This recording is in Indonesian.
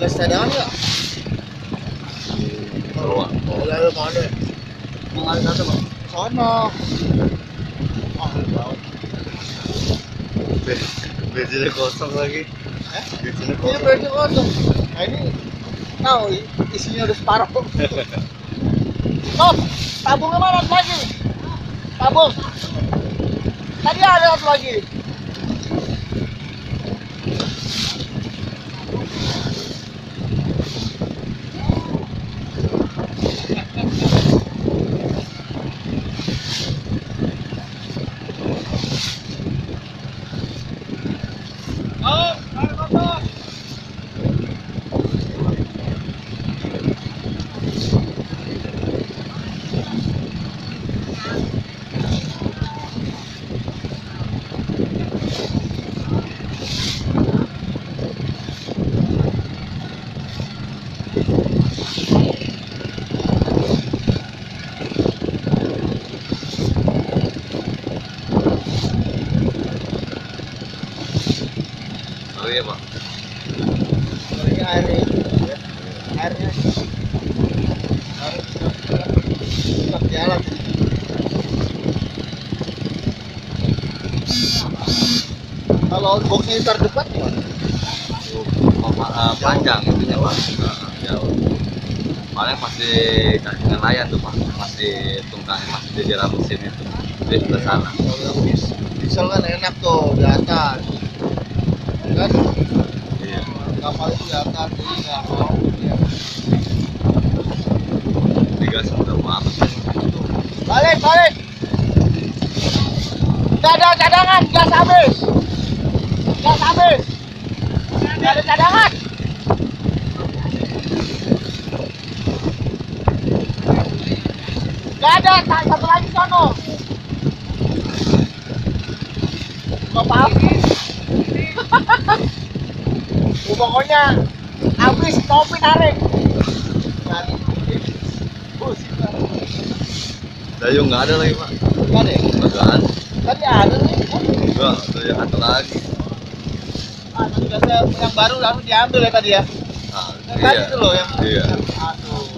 gas cadangan nggak? Keluar. Lalu mana? Mengalir satu bang. Sono. Bensinnya kosong lagi. Bensinnya Ini kosong. bensin kosong. Nah ini tahu isinya udah separuh. Stop. Tabungnya mana satu lagi? Tabung. Tadi ada satu lagi. Oh, air kotor. Oh iya pak. Ini airnya itu, ya. Airnya harus tetap jalan. Kalau boxnya terdekat gimana? Panjang itunya pak. Jauh. Paling masih kaki nelayan tuh pak. Masih tungkangnya masih di jalan mesin itu. Di sebelah sana. Kalau yang diesel kan enak tuh di atas, kan Iya. kapal itu di atas jadi nggak mau dia. Digas udah apa sih? Balik balik, nggak ada cadangan, gas habis, nggak ada cadangan. Nggak ada, satu lagi sono. Nggak apa-apa. Pokoknya habis topi tarik. Dayung nggak ada lagi pak. Nggak ada. Nggak ada. Tadi ada nih. Enggak, dayung ada lagi. Ah, tugasnya yang baru lalu diambil ya tadi ya. Nah, Yang tadi itu loh yang. Iya. Aduh.